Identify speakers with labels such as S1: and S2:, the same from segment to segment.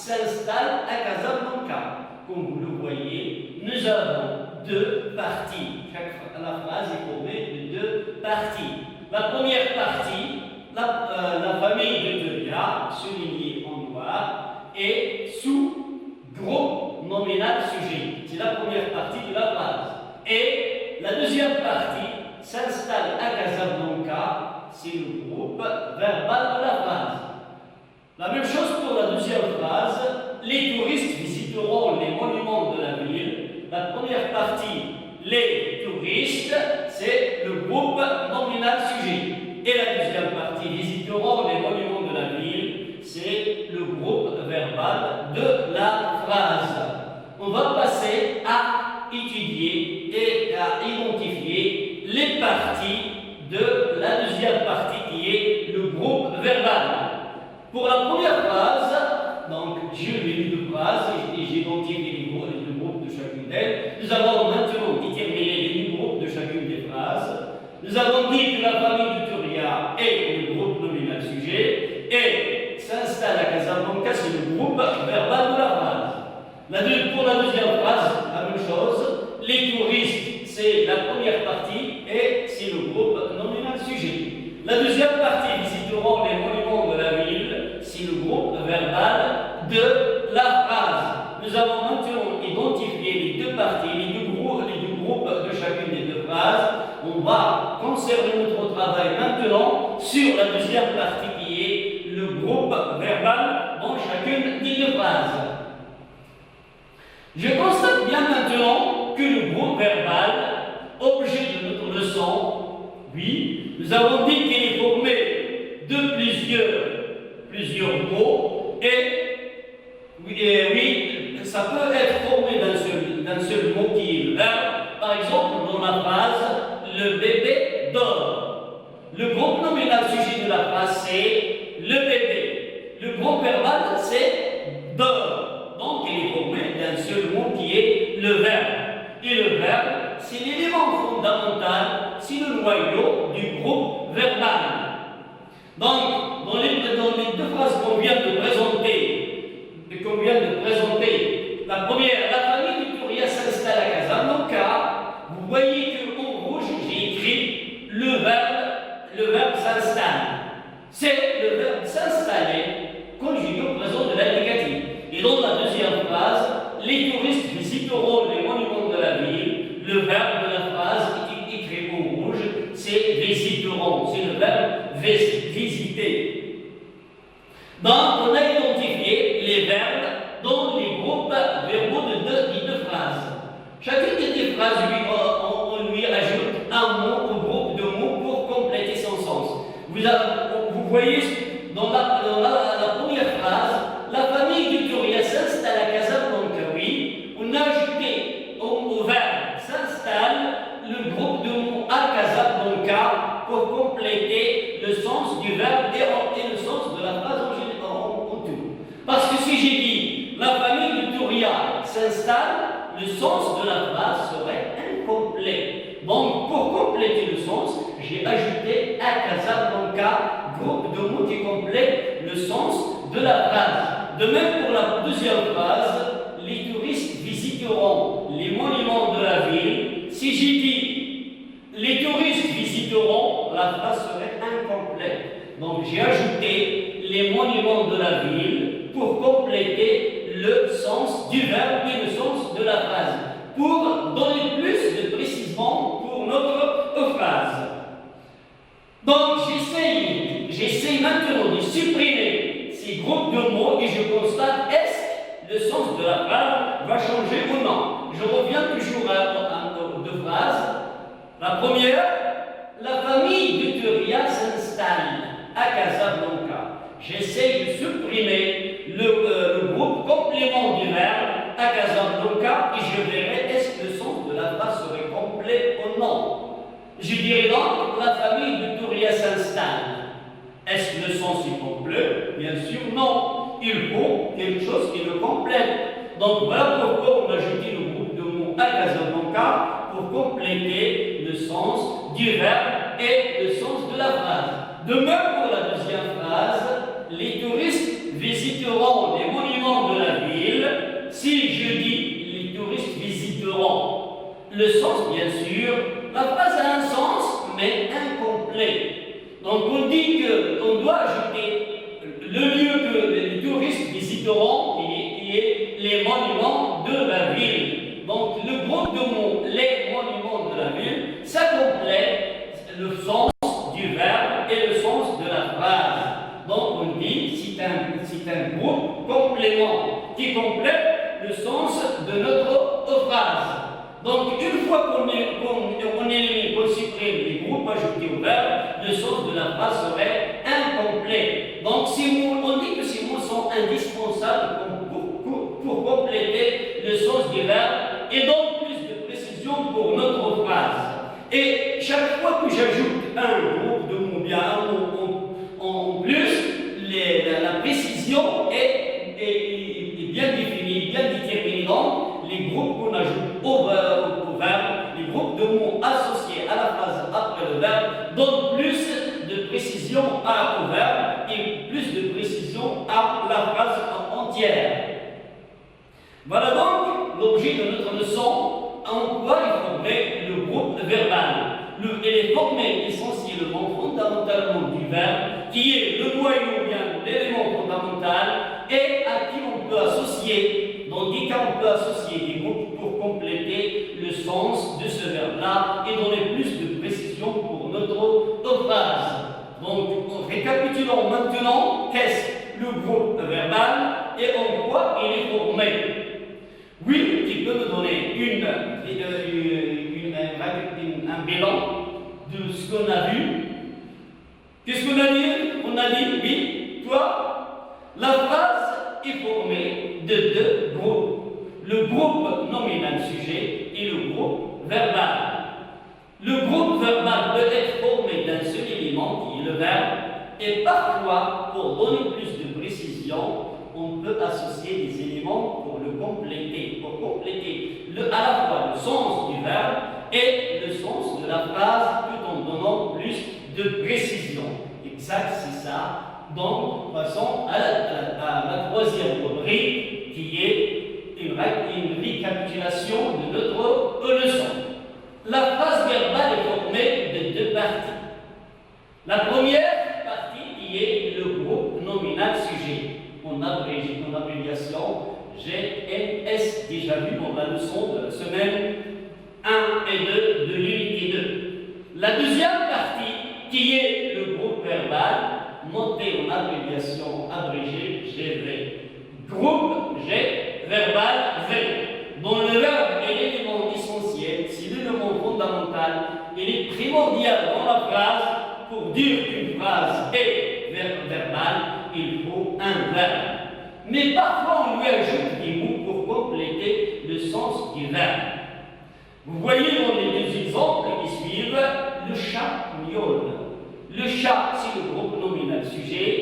S1: s'installe à Casablanca. Comme vous le voyez, nous avons deux parties. La phrase est formée de deux parties. La première partie, la famille de Teuria, soulignée en noir, est sous groupe nominal sujet. C'est la première partie de la phrase. Et la deuxième partie s'installe à Casablanca, c'est le groupe verbal de la phrase. La même chose pour la deuxième phrase, les touristes visiteront les monuments de la ville. La première partie, les touristes, c'est le groupe nominal sujet. Et la deuxième partie, visiteront les monuments de la ville, c'est le groupe verbal de la phrase. On va passer à étudier et à identifier les parties de la deuxième partie qui est le groupe verbal. Pour la première phrase, donc j'ai lu deux phrases et j'ai identifié les groupes de chacune d'elles. Nous avons maintenant déterminé les groupes de chacune des phrases. Nous avons dit que la famille de Teuria est le groupe nominal sujet et s'installe à Casablanca, c'est le groupe verbal de la phrase. Pour la deuxième phrase, la même chose. Les touristes, c'est la première partie et c'est le groupe nominal sujet. La deuxième partie, visiteront les monuments de la ville, c'est le groupe verbal de la phrase. Nous avons maintenant identifié les deux parties, les deux groupes de chacune des deux phrases. On va conserver notre travail maintenant sur la deuxième partie qui est le groupe verbal dans chacune des deux phrases. Je constate bien maintenant que le groupe verbal, objet de notre leçon, oui, nous avons dit qu'il est formé de plusieurs mots et oui, ça peut être formé d'un seul mot qui est le verbe. Par exemple, dans la phrase, le bébé dort. Le groupe nominal sujet de la phrase, c'est le bébé. Le groupe verbal, c'est dort. Donc, il est formé d'un seul mot qui est le verbe. Et le verbe, c'est l'élément fondamental, c'est le noyau du groupe verbal. Donc, dans les deux phrases qu'on vient de présenter, la première, la famille de Teuria s'installe à Casablanca. Vous voyez qu'en rouge, j'ai écrit le verbe s'installe. C'est le verbe s'installer conjugué au présent de l'indicatif. Et dans la deuxième phrase, les touristes visiteront les monuments de la ville. Le verbe de la phrase est écrit en rouge, c'est visiteront. C'est le verbe visiter. Donc, on a identifié les verbes dans les groupes verbaux des deux phrases. Chacune des deux phrases, on lui ajoute un mot ou groupe de mots pour compléter son sens. Vous voyez, dans la première phrase, la famille de Teuria s'installe à Casablanca. Oui, on a ajouté au verbe s'installe le groupe de mots à Casablanca pour compléter le sens du verbe et le sens de la phrase en tout. Parce que si j'ai dit la famille de Teuria s'installe, le sens de la phrase serait incomplet. Donc, pour compléter le sens, j'ai ajouté à Casablanca, groupe de mots qui complète le sens de la phrase. De même pour la deuxième phrase, les touristes visiteront les monuments de la ville. Si j'ai dit les touristes visiteront, la phrase serait incomplète. Donc, j'ai ajouté les monuments de la ville pour compléter le sens du verbe et le sens de la phrase, pour donner plus de précision pour notre phrase. Donc, j'essaye maintenant de supprimer ces groupes de mots et je constate est-ce que le sens de la phrase va changer ou non. Je reviens toujours à deux phrases. La première, la famille de Teuria s'installe à Casablanca. J'essaye de supprimer le groupe complément du verbe à Casablanca et je verrai est-ce que le sens de la phrase serait complet ou non. Je dirais donc la famille de Teuria s'installe. Est-ce que le sens est complet? Bien sûr, non. Il faut quelque chose qui le complète. Donc voilà pourquoi on a ajouté le groupe de mots à Casablanca pour compléter le sens du verbe et le sens de la phrase. De même pour la deuxième phrase, les touristes visiteront les monuments de la si je dis les touristes visiteront, le sens, bien sûr, la phrase a un sens, mais incomplet. Donc on dit qu'on doit ajouter le lieu que les touristes visiteront, qui est les monuments de la ville. Donc le groupe de mots, les monuments de la ville, ça complète le sens du verbe et le sens de la phrase. Donc on dit, c'est un groupe complément qui complète le sens de notre phrase. Donc une fois qu'on élimine, qu'on supprime les groupes ajoutés au verbe, le sens de la phrase serait incomplet. Donc on dit que ces mots sont indispensables pour compléter le sens du verbe et donc plus de précision pour notre phrase. Et chaque fois que j'ajoute un groupe de mots, bien un mot en plus, la précision est bien définie, bien déterminée. Donc, les groupes qu'on ajoute au verbe, les groupes de mots associés à la phrase après le verbe, donnent plus de précision au verbe et plus de précision à la phrase entière. Voilà donc l'objet de notre leçon. En quoi est formé le groupe verbal. Il est formé essentiellement, fondamentalement du verbe, qui est le noyau, bien l'élément fondamental, et à qui on peut associer, dans des cas on peut associer des groupes pour compléter le sens de ce verbe-là et donner plus de précision pour notre phrase. Donc, récapitulons maintenant qu'est-ce le groupe verbal et en quoi il est formé. Oui, qui peut nous donner un bilan de ce qu'on a vu. Qu'est-ce qu'on a dit? On a dit, oui, toi, la phrase est formée de deux groupes. Le groupe nominal sujet et le groupe verbal. Le groupe verbal peut être formé d'un seul élément qui est le verbe et parfois, pour donner plus de précision, on peut associer des éléments pour le compléter, à la fois le sens du verbe et le sens de la phrase, tout en donnant plus de précision. Exact, c'est ça. Donc, passons à la troisième rubrique qui est une récapitulation de notre leçon. La phrase verbale est formée de deux parties. La première partie qui est le groupe nominal sujet. En abréviation GNS, déjà vu dans la leçon de la semaine 1 et 2 de l'unité 2. La deuxième partie, qui est le groupe verbal, monté en abréviation abrégée GV. Groupe G, verbal V. Dont le verbe est l'élément essentiel, c'est l'élément fondamental, il est primordial dans la phrase. Pour dire qu'une phrase est verbale, il faut un verbe. Mais parfois, on lui ajoute des mots pour compléter le sens du verbe. Vous voyez dans les deux exemples qui suivent, le chat miaule. Le chat, c'est le groupe nominal sujet,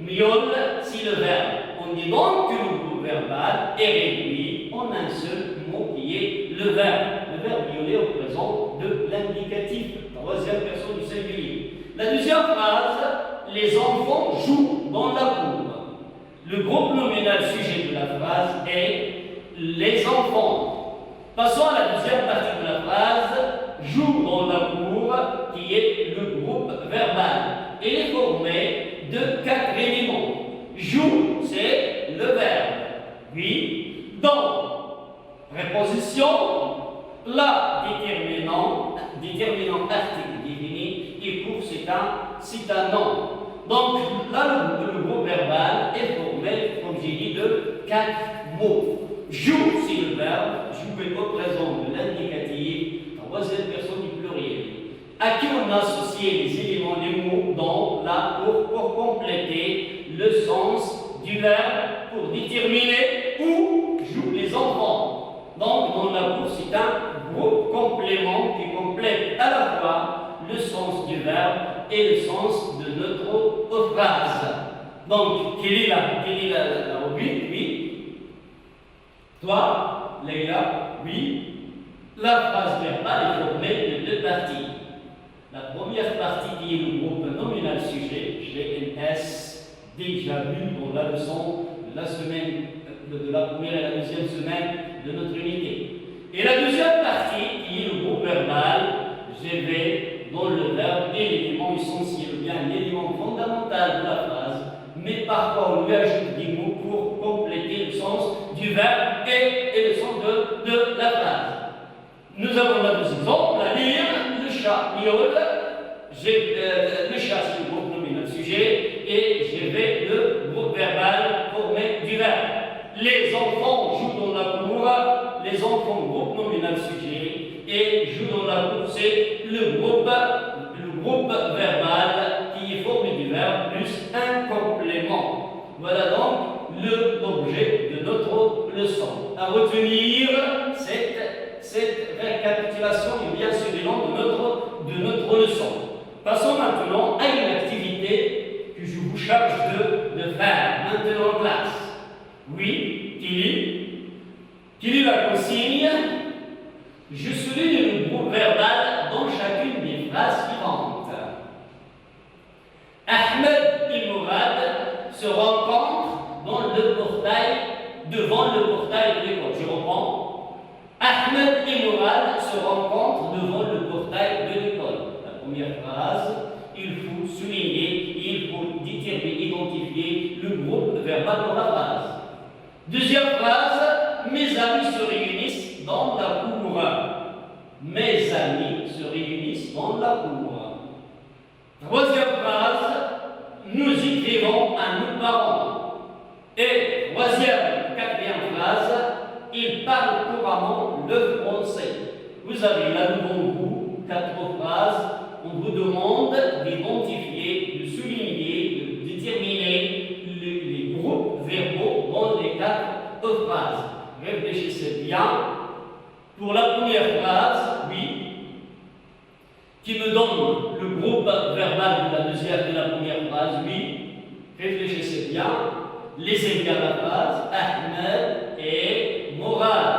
S1: miaule, c'est le verbe. On dit donc que le groupe verbal est réduit en un seul mot qui est le verbe. Le verbe miauler au présent de l'indicatif, troisième personne du singulier. La deuxième phrase, les enfants jouent dans la cour. Le groupe nominal sujet de la phrase est les enfants. Passons à la deuxième partie de la phrase, joue dans la cour, qui est le groupe verbal. Il est formé de 4 éléments. Joue, c'est le verbe. Oui, dans, préposition, la, déterminant article défini, et pour c'est un nom. Donc là, le groupe verbal est formé, comme j'ai dit, de 4 mots. Joue, c'est le verbe, jouer au présent de l'indicatif, troisième personne du pluriel. À qui on a associé les éléments, les mots dans la pour compléter le sens du verbe, pour déterminer où jouent les enfants. Donc, dans la cour, c'est un groupe complément qui complète à la fois le sens du verbe et le sens de notre phrase. Donc, quelle est la rubrique? Oui. Toi, Leïla, oui. La phrase verbale est formée de 2 parties. La première partie qui est le groupe nominal sujet, GNS, déjà vu dans la leçon de la semaine de la première et la deuxième semaine de notre unité. Et la deuxième partie, qui est le groupe verbal, je vais dans le verbe et l'élément essentiel, ou bien l'élément fondamental de la phrase, mais parfois on lui ajoute des mots pour compléter le sens du verbe et le sens de la phrase. Nous avons là deux exemples, à lire, le chat miaule, le chat c'est le groupe nominal sujet, et je vais le groupe verbal formé du verbe. Les enfants jouent dans la cour, les enfants groupe nominal sujet, et jouent dans la cour, c'est le groupe verbal qui est formé du verbe plus un complément. Voilà donc l'objet de notre leçon. À retenir cette récapitulation et bien suivant de notre leçon. Passons maintenant à une activité que je vous charge de faire maintenant en classe. Oui, Tilly la consigne. Je souligne le groupe verbal dans chacune des phrases suivantes. Ahmed et Mourad se rencontrent devant le portail de l'école. Je reprends. Ahmed et Mourad se rencontrent devant le portail de l'école. La première phrase, il faut souligner, il faut identifier le groupe verbal dans la phrase. Deuxième phrase, mes amis se réunissent dans la cour. Mes amis se réunissent dans la cour. Troisième phrase, nous écrivons à nos parents. Et quatrième phrase, ils parlent couramment le français. Vous avez là devant vous 4 phrases. On vous demande d'identifier, de souligner, de déterminer les groupes verbaux dans les 4 phrases. Réfléchissez bien. Pour la première phrase, oui, qui me donne le groupe verbal de la première phrase, oui, réfléchissez bien, lisez bien la phrase, Ahmed et Mourad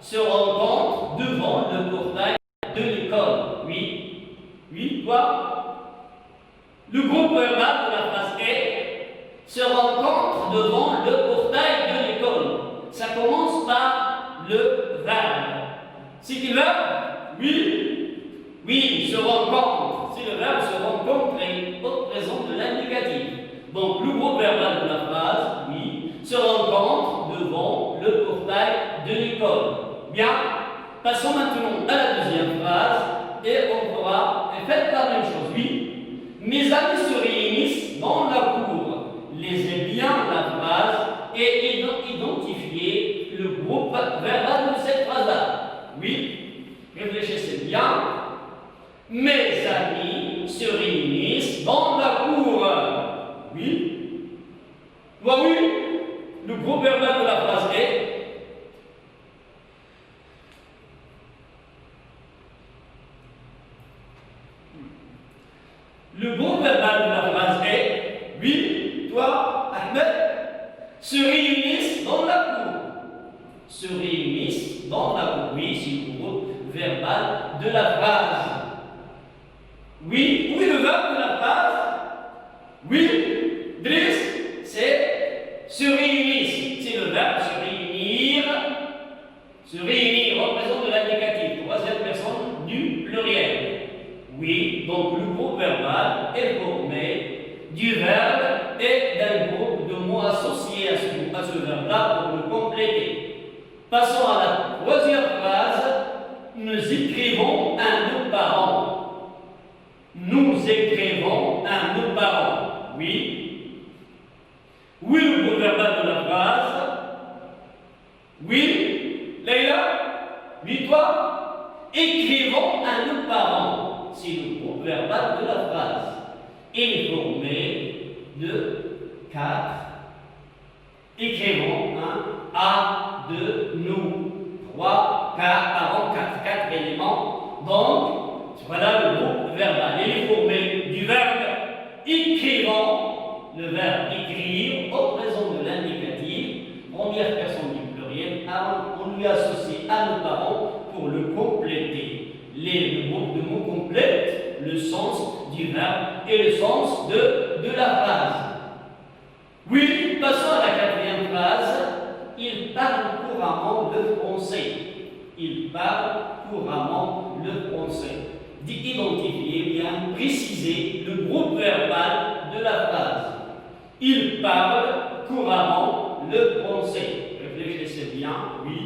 S1: se rencontrent devant le portail de l'école, oui, quoi? Le groupe verbal de la phrase est se rencontre devant le portail de l'école. Ça commence par le verbe. C'est le verbe? Oui, se rencontre. C'est le verbe se rencontrer au présent de l'indicatif. Donc, le groupe verbal de la phrase, oui, se rencontre devant le portail de l'école. Bien, passons maintenant à la deuxième phrase et on pourra faire la même chose. Oui, mes amis se réunissent dans la cour. Lisez bien la phrase et identifiez le groupe verbal de cette phrase-là. Oui, réfléchissez bien. Mes amis se réunissent dans la cour. Oui. Oui, le groupe verbal de la phrase est le groupe verbal de la phrase est oui, toi, Ahmed, se réunissent dans la cour. Se réunissent dans la cour. Oui, c'est le groupe verbal de la phrase. Oui, le verbe de la phrase. Oui, Driss, c'est se réunissent. C'est le verbe se réunir. Se réunir représente de l'indicatif. Troisième personne du pluriel. Oui, donc le groupe verbal est formé du verbe et d'un groupe de mots associés à ce verbe-là pour le compléter. Passons à la troisième phrase. Nous écrivons à nos parents. Nous écrivons à nos parents. Oui, le groupe verbal de la phrase. Oui, Leïla. Oui, toi. Écrivons à nos parents. C'est le groupe verbal de la phrase. Il est formé de 4. Écrivons à, de, nous, 3, 4 éléments. Donc, voilà le groupe verbal. Il est formé du verbe écrivant, le verbe écrire au présent de l'indicatif, première personne du pluriel, on lui associe à nos parents pour le compléter. Le groupe de mots complète le sens du verbe et le sens de la phrase. Oui, passons à la quatrième phrase. Il parle couramment le français. D'identifier, bien préciser le groupe verbal de la phrase. Il parle couramment le français. Réfléchissez bien, oui.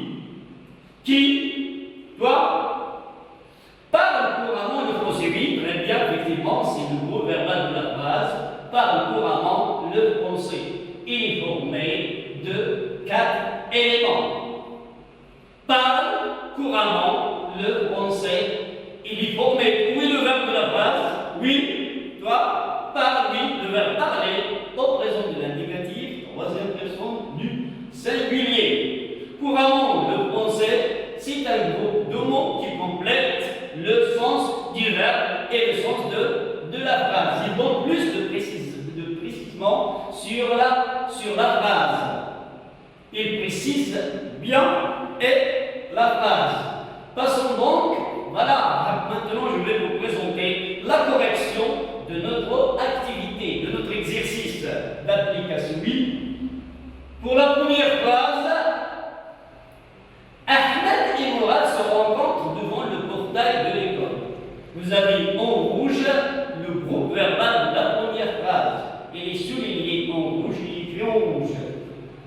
S1: Qui, toi, parle couramment le français. Oui, très bien, effectivement, c'est le groupe verbal de la phrase. Parle couramment le français. Il est formé de 4 éléments. Parle couramment le français. Il est formé, oui, le verbe de la phrase. Oui, toi, parle, oui, le verbe parler au présent de l'indicatif, troisième personne du singulier. Couramment, le français, c'est un groupe de mots qui complètent le sens du verbe et le sens de la phrase. Il donne plus de précisément sur la phrase. Il précise bien et la phrase. Passons donc, voilà, maintenant je vais vous présenter la correction de notre activité, de notre exercice d'application. Oui. Pour la première phrase, Ahmed et Mourad se rencontrent devant le portail de l'école. Vous avez en rouge le groupe verbal de la première phrase. Il est souligné en rouge, il est écrit en rouge.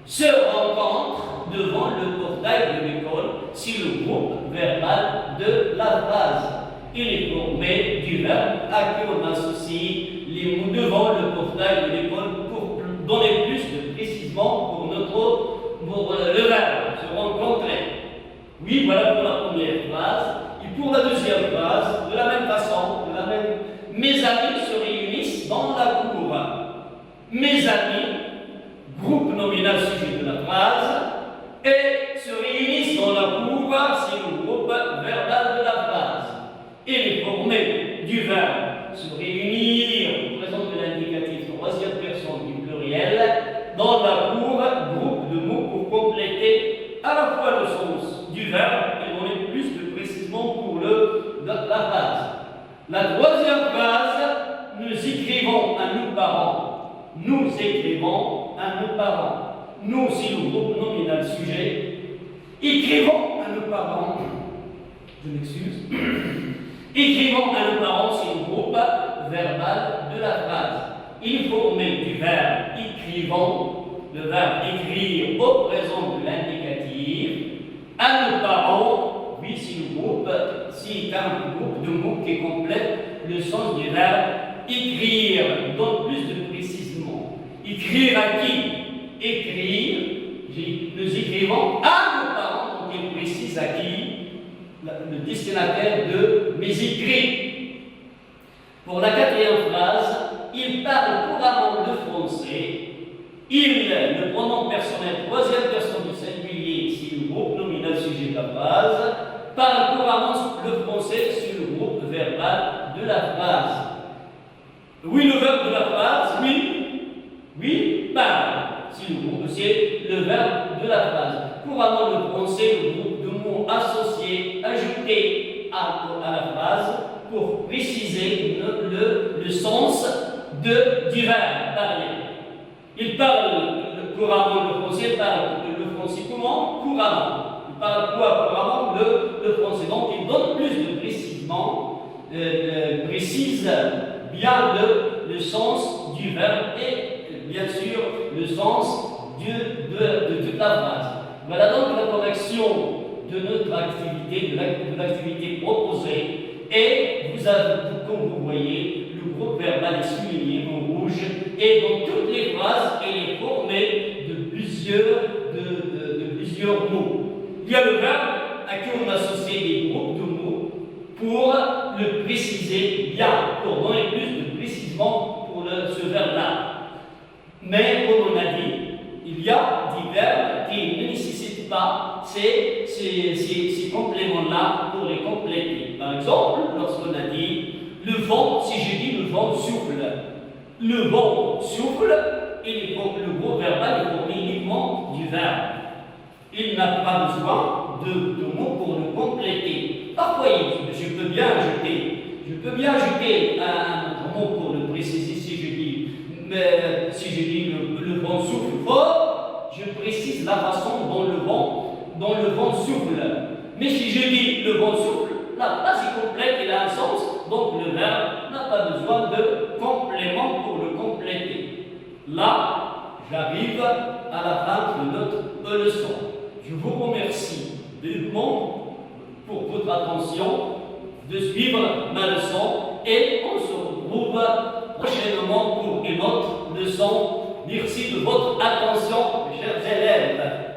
S1: Se rencontrent devant le portail de l'école, c'est le groupe verbal de la phrase. Il est formé du verbe à qui on associe les mots devant le portail de l'école pour donner plus de précisément pour le verbe, se rencontrer. Oui, voilà pour la première phrase. Et pour la deuxième phrase, de la même façon, mes amis se réunissent dans la cour. Mes amis, groupe nominal sujet de la phrase, et se réunissent dans la cour, c'est le groupe verbal de la phrase. Il est formé du verbe se réunir, présent de l'indicatif, troisième personne du pluriel, dans la cour, groupe de mots pour compléter à la fois le sens du verbe et donner plus de précision pour la phrase. La troisième phrase, nous écrivons à nos parents. Nous écrivons à nos parents. Nous, c'est le groupe nominal sujet. Écrivons à nos parents. Je m'excuse. Écrivons à nos parents, c'est le groupe verbal de la phrase. Il est formé du verbe écrivons, le verbe écrire au présent de l'indicatif. À nos parents, oui, c'est le groupe, c'est un groupe de mots qui complète le sens du verbe écrire. Donc plus de précisément. Écrire à qui? Écrire, nous écrivons à nos parents, donc il précise à qui? Le destinataire de mes écrits. Pour la quatrième phrase, il parle couramment le français. Il, le pronom personnel, troisième personne du singulier, c'est le groupe nominal sujet de la phrase, parle couramment le français sur le groupe verbal de la phrase. Oui, le verbe de la phrase, oui, parle. C'est le verbe de la phrase. Couramment le français, le groupe de mots associés, ajoutés à la phrase pour préciser le sens du verbe parler. Il parle couramment le français, parle le français comment? Couramment. Il parle quoi couramment? Le français. Donc il donne plus de précisément, précise bien le sens du verbe et bien sûr le sens de toute la phrase. Voilà donc la correction de notre activité, de l'activité proposée. Et vous avez, comme vous voyez, le groupe verbal est souligné en rouge. Et dans toutes les phrases, il est formé de plusieurs mots. Il y a le verbe à qui on associe des groupes de mots pour le préciser bien, pour donner plus de précision pour ce verbe-là. Mais comme on a dit, il y a des verbes qui ne nécessitent pas ces compléments-là pour les compléter. Par exemple, lorsqu'on a dit le vent, si je dis le vent souffle, le vent souffle, et le gros verbal est formé uniquement du verbe. Il n'a pas besoin de mots pour le compléter. Parfois, je peux bien ajouter un mot pour le préciser si je dis le vent souffle fort, je précise la façon dont le vent souffle. Mais si je dis le vent souffle, la phrase est complète, elle a un sens, donc le verbe n'a pas besoin de complément pour le compléter. Là, j'arrive à la fin de notre leçon. Je vous remercie vivement pour votre attention, de suivre ma leçon et on se retrouve prochainement pour une autre leçon. Merci de votre attention, chers élèves.